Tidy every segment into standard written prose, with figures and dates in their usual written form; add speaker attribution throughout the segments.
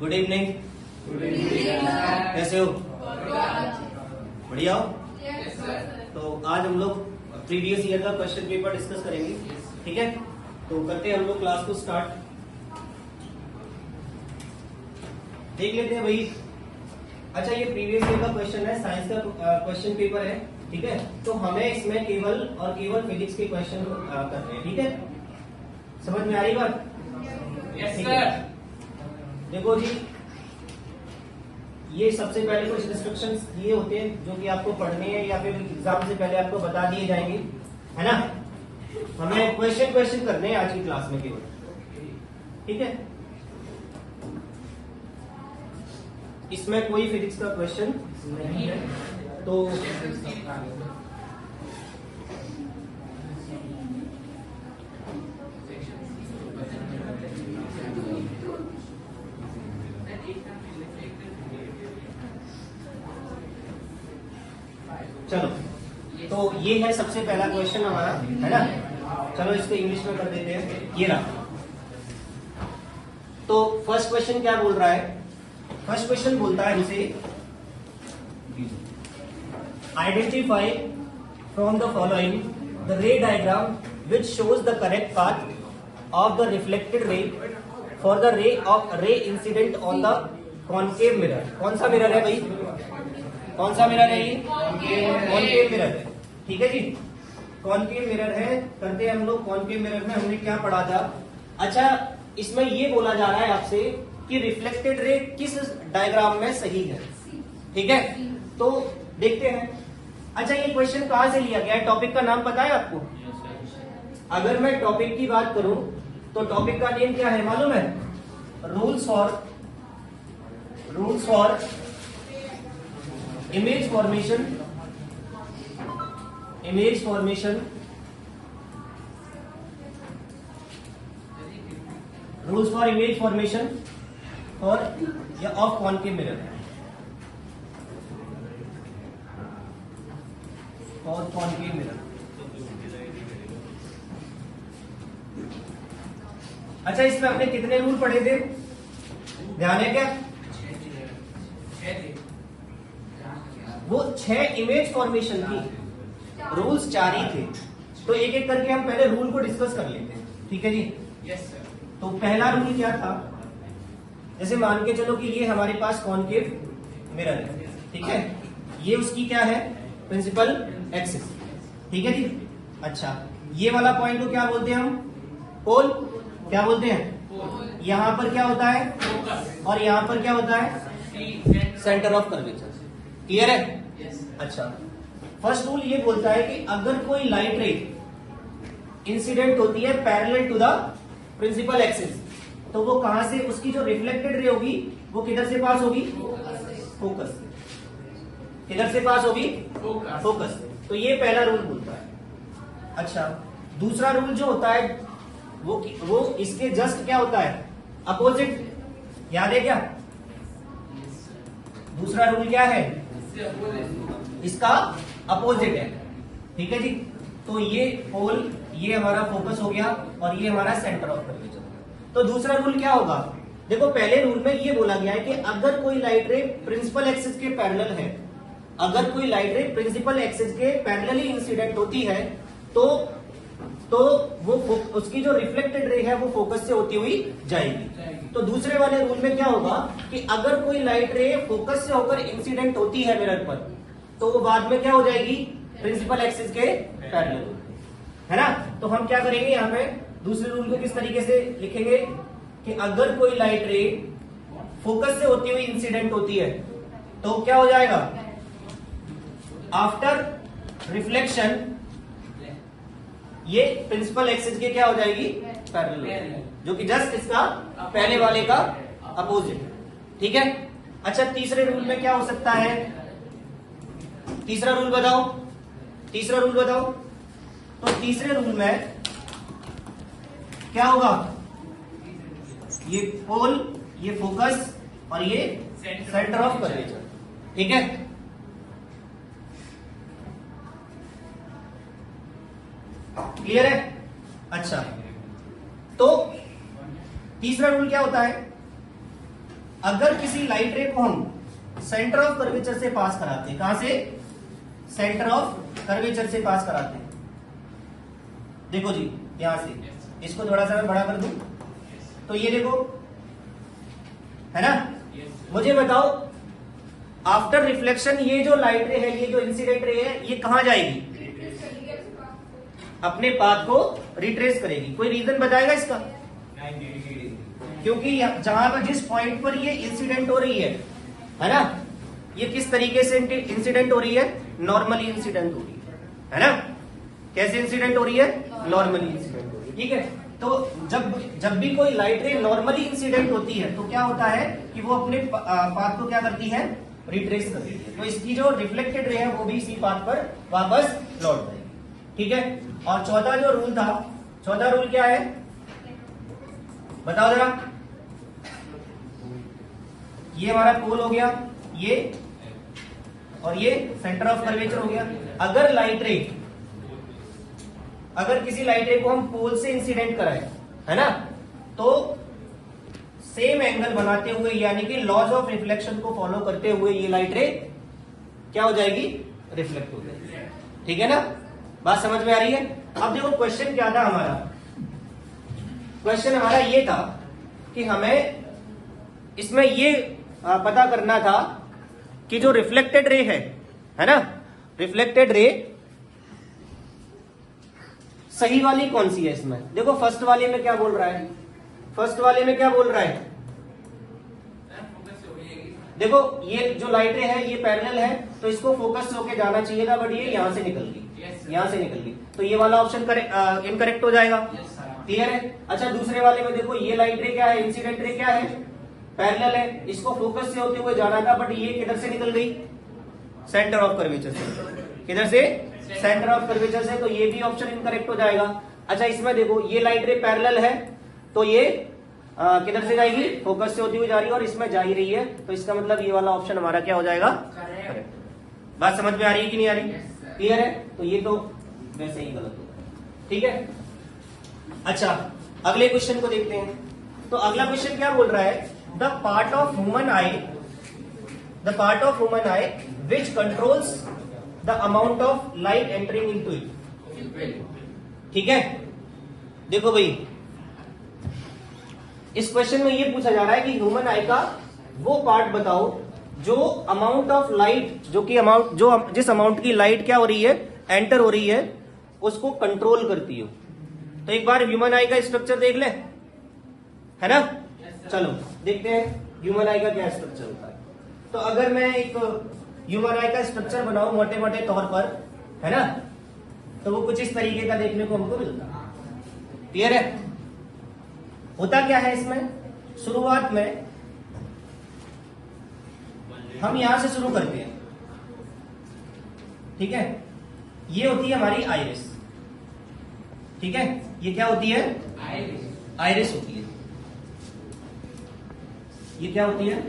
Speaker 1: Good evening. कैसे हो? बढ़िया हो? तो आज हम लोग प्रीवियस ईयर का क्वेश्चन पेपर डिस्कस करेंगे, ठीक है? तो करते हैं हम लोग क्लास को स्टार्ट। देख लेते हैं भाई। अच्छा, ये प्रीवियस ईयर का क्वेश्चन है, साइंस का क्वेश्चन पेपर है, ठीक है? तो हमें इसमें केवल और केवल फिजिक्स के क्वेश्चन करते हैं, ठीक है? समझ में आ रही बात?
Speaker 2: Yes sir.
Speaker 1: देखो जी, ये सबसे पहले कुछ इंस्ट्रक्शंस दिए होते हैं जो कि आपको पढ़ने हैं या फिर एग्जाम से पहले आपको बता दिए जाएंगे, है ना? हमें क्वेश्चन करने हैं आज की क्लास में केवल, ठीक है? इसमें कोई फिजिक्स का क्वेश्चन नहीं है, तो चलो, तो ये है सबसे पहला क्वेश्चन हमारा, है ना? चलो इसको इंग्लिश में कर देते हैं। ये रहा। तो फर्स्ट क्वेश्चन क्या बोल रहा है? फर्स्ट क्वेश्चन बोलता है हमसे, identify from the following the रे diagram which shows the correct path of the reflected ray for the ray incident on the concave mirror. कौन सा मिरर है भाई? कौन सा मिरर है ये? कॉन्केव मिरर है, ठीक है जी? कॉन्केव मिरर है। करते हैं हम लोग कॉन्केव मिरर में हमने क्या पढ़ा था? अच्छा, इसमें ये बोला जा रहा है आपसे कि रिफ्लेक्टेड रे किस डायग्राम में सही है, ठीक है? तो देखते हैं। अच्छा, ये क्वेश्चन कहां से लिया गया है? टॉपिक का नाम पता है आपको? अगर मैं टॉपिक की बात करूं तो टॉपिक का नेम क्या है मालूम है? Rules for image formation rules for image formation और ऑफ कॉन्केव मिरर और कॉन्केव मिरर। अच्छा, इसमें आपने कितने रूल पढ़े थे? ध्यान है क्या? वो 6 इमेज फॉर्मेशन की रूल्स 4 ही थे। तो एक एक करके हम पहले रूल को डिस्कस कर लेते हैं, ठीक है जी?
Speaker 2: Yes sir.
Speaker 1: तो पहला रूल क्या था? जैसे मान के चलो कि ये हमारे पास कॉन्केव मिरर है, ठीक है? ये उसकी क्या है? प्रिंसिपल एक्सिस, ठीक है जी? अच्छा, ये वाला पॉइंट को क्या बोलते हैं हम? पोल। क्या बोलते हैं? यहां पर क्या होता है? और यहां पर क्या होता है? Centre of curvature. क्लियर है? अच्छा, फर्स्ट रूल ये बोलता है कि अगर कोई लाइट रे इंसिडेंट होती है parallel to the principal axis, तो वो कहां से, उसकी जो रिफ्लेक्टेड रे होगी वो किधर से पास होगी? फोकस से। किधर से पास होगी? फोकस से। तो ये पहला रूल बोलता है। अच्छा, दूसरा रूल जो होता है वो इसके जस्ट क्या होता है? अपोजिट। याद है क्या? दूसरा रूल क्या है? इसका अपोजिट है, ठीक है जी? तो ये पोल, ये हमारा फोकस हो गया और ये हमारा सेंटर ऑफ कर्वेचर। तो दूसरा रूल क्या होगा? देखो, पहले रूल में ये बोला गया है कि अगर कोई लाइट रे प्रिंसिपल एक्सिस के पैरेलल है, अगर कोई लाइट रे प्रिंसिपल एक्सिस के पैरेलली इंसिडेंट होती है, तो वो उसकी जो रिफ्लेक्टेड रे है वो फोकस से होती हुई जाएगी। तो दूसरे वाले रूल में क्या होगा कि अगर कोई लाइट रे फोकस से होकर इंसिडेंट होती है मिरर पर, तो वो बाद में क्या हो जाएगी? प्रिंसिपल एक्सिस के पैरेलल, है ना? तो हम क्या करेंगे यहाँ पे? दूसरे रूल को किस तरीके से लिखेंगे कि अगर कोई लाइट रे फोकस से होती हुई इंसिडेंट होती है, तो क्या हो जाएगा? आफ्टर रिफ्लेक्शन ये प्रिंसिपल एक्सिस के क्या हो जाएगी? पैरेलल, जो कि जस्ट इसका पहले वाले का अपोजिट, ठीक है? अच्छा, तीसरे रूल में क्या हो सकता है? तीसरा रूल बताओ। तीसरा रूल बताओ। तो तीसरे रूल में क्या होगा? ये पोल, ये फोकस और ये सेंटर ऑफ कर्वेचर, ठीक है? क्लियर है? अच्छा, तो तीसरा रूल क्या होता है? अगर किसी लाइट रे को हम सेंटर ऑफ कर्वेचर से पास कराते हैं, कहां से? सेंटर ऑफ कर्वेचर से पास कराते हैं। देखो जी यहां से, इसको थोड़ा सा मैं बड़ा कर दूं तो ये देखो, है ना? मुझे बताओ आफ्टर रिफ्लेक्शन ये जो लाइट रे है, ये जो इंसिडेंट रे है, ये कहां जाएगी? अपने पाथ को रिट्रेस करेगी। कोई रीजन बताएगा इसका? क्योंकि जहां पर जिस पॉइंट पर ये इंसिडेंट हो रही है ना, ये किस तरीके से इंसिडेंट हो रही है? नॉर्मली इंसिडेंट हो रही है ना? कैसे इंसिडेंट हो रही है? नॉर्मली इंसिडेंट हो रही है। ठीक है, तो जब भी कोई लाइट रे नॉर्मली इंसिडेंट होती है तो क्या होता है कि वो अपने पाथ को क्या करती है? रिट्रेस करती है। तो इसकी जो रिफ्लेक्टेड रे है वो भी इसी पाथ पर वापस लौट जाएगी। ठीक है, और चौथा जो रूल था, चौथा रूल क्या है बताओ जरा? ये हमारा पोल हो गया, ये और ये सेंटर ऑफ कर्वेचर हो गया। अगर किसी लाइट रे को हम पोल से इंसिडेंट कराए, है ना, तो सेम एंगल बनाते हुए, यानी कि लॉज ऑफ रिफ्लेक्शन को फॉलो करते हुए ये लाइट रे क्या हो जाएगी? रिफ्लेक्ट हो जाएगी। ठीक है ना? बात समझ में आ रही है? अब देखो क्वेश्चन क्या था हमारा। क्वेश्चन हमारा ये था कि हमें इसमें ये पता करना था कि जो रिफ्लेक्टेड रे है ना, रिफ्लेक्टेड रे सही वाली कौन सी है इसमें? देखो फर्स्ट वाले में क्या बोल रहा है? फर्स्ट वाले में क्या बोल रहा है? देखो ये जो लाइट रे है ये पैरेलल है, तो इसको फोकस से होके जाना चाहिए था, बट ये यहां से निकल गई, यहां से निकल गई, तो ये वाला ऑप्शन इनकरेक्ट हो जाएगा। क्लियर है? अच्छा दूसरे वाले में देखो, ये लाइट रे क्या है? इंसिडेंट रे क्या है? पैरेलल है, इसको फोकस से होते हुए जाना था, बट ये किधर से निकल गई? सेंटर ऑफ कर्वेचर से। किधर से? सेंटर ऑफ कर्वेचर से, तो ये भी ऑप्शन इनकरेक्ट हो जाएगा। अच्छा इसमें देखो, ये लाइट रे पैरेलल है, तो ये किधर से जाएगी? फोकस से होती हुई जा रही है, और इसमें जा ही रही है, तो इसका मतलब ये वाला ऑप्शन हमारा क्या हो जाएगा? करेक्ट। बात समझ में आ रही है कि नहीं आ रही? क्लियर है? तो ये तो वैसे ही गलत होगा। ठीक है, अच्छा अगले क्वेश्चन को देखते हैं। तो अगला क्वेश्चन क्या बोल रहा है? The part of human I which controls the amount of light entering into it. ठीक है, देखो भाई इस क्वेश्चन में ये पूछा जा रहा है कि ह्यूमन आई का वो पार्ट बताओ जो अमाउंट ऑफ लाइट, जिस अमाउंट की लाइट क्या हो रही है? एंटर हो रही है, उसको कंट्रोल करती हो। तो एक बार ह्यूमन आई का स्ट्रक्चर देख ले, है ना? चलो देखते हैं ह्यूमन आई का क्या स्ट्रक्चर होता है। तो अगर मैं एक ह्यूमन आई का स्ट्रक्चर बनाऊं मोटे मोटे तौर पर, है ना, तो वो कुछ इस तरीके का देखने को हमको मिलता है। क्लियर है? होता क्या है इसमें? शुरुआत में हम यहां से शुरू करते हैं। ठीक है, ये होती है हमारी आइरिस। ठीक है, ये क्या होती है? आइरिस होती है। ये क्या होती है?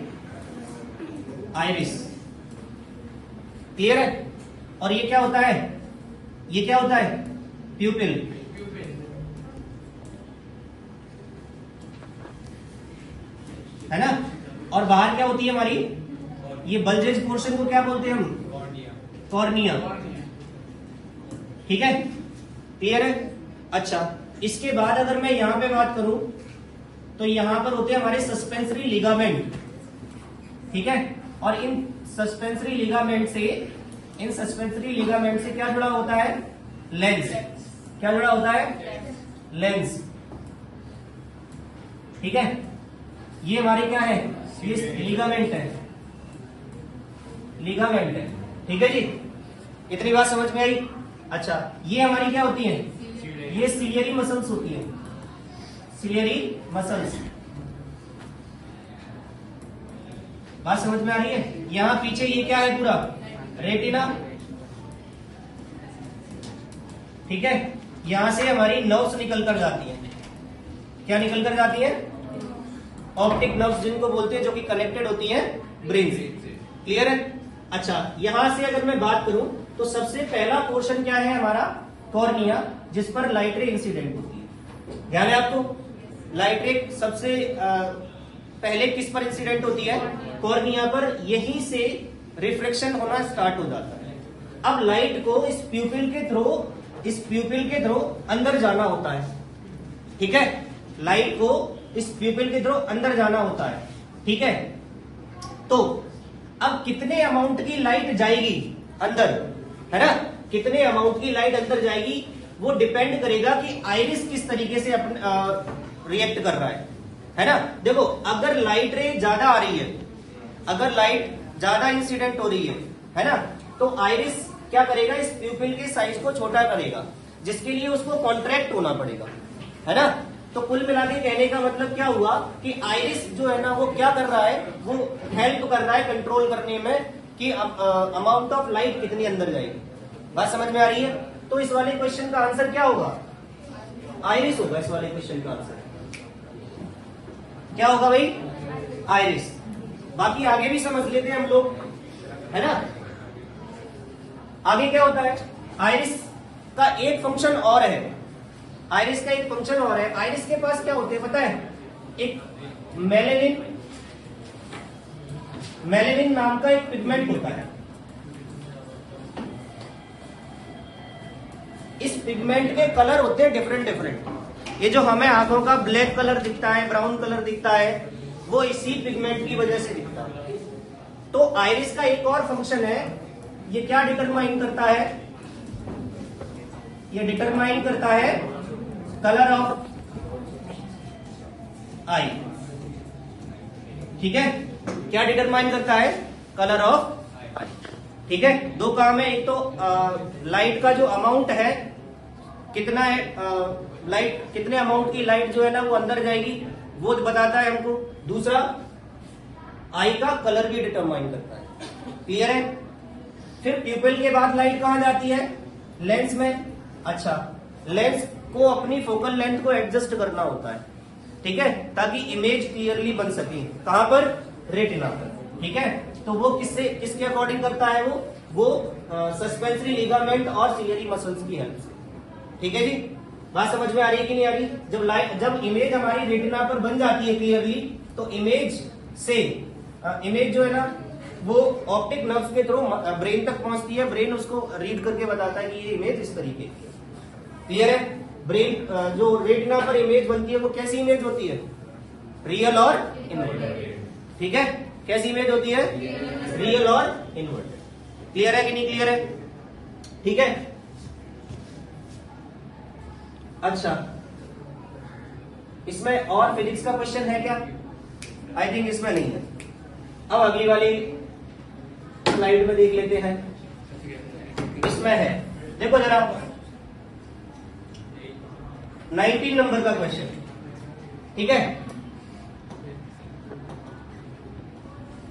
Speaker 1: आइरिस। क्लियर है? और ये क्या होता है? ये क्या होता है? प्यूपिल। है ना? और बाहर क्या होती है हमारी? ये बल्जेज पोर्शन को क्या बोलते हैं हम? कॉर्निया। ठीक है, क्लियर है? अच्छा इसके बाद अगर मैं यहां पे बात करूं तो यहां पर होते हैं हमारे सस्पेंसरी लिगामेंट। ठीक है, और इन सस्पेंसरी लिगामेंट से क्या जुड़ा होता है? लेंस। क्या जुड़ा होता है? लेंस। ठीक है, ये हमारे क्या है? ये लिगामेंट है, लिगामेंट है। ठीक है जी, इतनी बात समझ में आई? अच्छा ये हमारी क्या होती है? ये सिलियरी मसल्स होती है, सिलियरी मसल्स। बात समझ में आ रही है? यहां पीछे ये क्या है? पूरा रेटिना। ठीक है, यहां से हमारी नर्व्स निकल कर जाती है। क्या निकल कर जाती है? ऑप्टिक नर्व्स जिनको बोलते हैं, जो कि कनेक्टेड होती है ब्रेन से। क्लियर है? अच्छा यहां से अगर मैं बात करूं तो सबसे पहला पोर्शन क्या है हमारा? कॉर्निया, जिस पर लाइट रे इंसिडेंट होती है। ध्यान है आपको? लाइट रे सबसे पहले किस पर इंसिडेंट होती है? कॉर्निया पर। यहीं से रिफ्लेक्शन होना स्टार्ट हो जाता है। अब लाइट को इस प्यूपिल के थ्रू अंदर जाना होता है। ठीक है, लाइट को इस प्यूपिल के थ्रू अंदर जाना होता है। ठीक है, तो अब कितने अमाउंट की लाइट जाएगी अंदर, है ना, कितने अमाउंट की लाइट अंदर जाएगी वो डिपेंड करेगा कि आइरिस किस तरीके से रिएक्ट कर रहा है ना। देखो, अगर लाइट रे ज्यादा आ रही है, अगर लाइट ज्यादा इंसिडेंट हो रही है ना, तो आइरिस क्या करेगा, इस प्यूपिल के साइज को छोटा करेगा, जिसके लिए उसको कॉन्ट्रैक्ट होना पड़ेगा, है ना। तो कुल मिला के कहने का मतलब क्या हुआ कि आइरिस जो है ना वो क्या कर रहा है, वो हेल्प कर रहा है कंट्रोल करने में कि अमाउंट ऑफ लाइट कितनी अंदर जाएगी। बात समझ में आ रही है? तो इस वाले क्वेश्चन का आंसर क्या होगा? आइरिस होगा। इस वाले क्वेश्चन का आंसर क्या होगा भाई? आइरिस। बाकी आगे भी समझ लेते हैं हम लोग, है ना। आगे क्या होता है? आइरिस का एक फंक्शन और है। आइरिस का एक फंक्शन और है। आइरिस के पास क्या होते हैं पता है? एक मेलेनिन नाम का एक पिगमेंट होता है। इस पिगमेंट के कलर होते हैं डिफरेंट। ये जो हमें आंखों का ब्लैक कलर दिखता है, ब्राउन कलर दिखता है, वो इसी पिगमेंट की वजह से दिखता है। तो आइरिस का एक और फंक्शन है, ये क्या डिटरमाइन करता है? ये डिटरमाइन करता है कलर ऑफ आई। ठीक है, क्या डिटरमाइन करता है? कलर ऑफ आई। ठीक है, दो काम है। एक तो लाइट का जो अमाउंट है कितना है, लाइट कितने अमाउंट की लाइट जो है ना वो अंदर जाएगी वो बताता है हमको। दूसरा, आई का कलर भी डिटरमाइन करता है। क्लियर है? फिर प्यूपिल के बाद लाइट कहां जाती है? लेंस में। अच्छा, लेंस को अपनी फोकल लेंथ को एडजस्ट करना होता है, ठीक है, ताकि इमेज क्लियरली बन सके। कहां पर? रेटिना पर। ठीक है, तो वो किसके अकॉर्डिंग करता है? वो सस्पेंसरी लिगामेंट और सिलियरी मसल्स की हेल्प से। ठीक है जी, बात समझ में आ रही है कि नहीं आ रही? जब इमेज हमारी रेटिना पर बन जाती है क्लियरली, तो इमेज जो है ना वो ऑप्टिक नर्व्स के थ्रू ब्रेन तक पहुंचती है। ब्रेन उसको रीड करके बताता है कि ये इमेज इस तरीके की है। क्लियर है? ब्रेन जो रेटिना पर इमेज बनती है वो कैसी इमेज होती है? रियल और इन्वर्टेड। ठीक है, कैसी इमेज होती है? रियल और इन्वर्टेड। क्लियर है कि नहीं क्लियर है? ठीक है, अच्छा, इसमें और फिजिक्स का क्वेश्चन है क्या? आई थिंक इसमें नहीं है। अब अगली वाली स्लाइड में देख लेते हैं, इसमें है। देखो जरा, 19 नंबर का क्वेश्चन। ठीक है,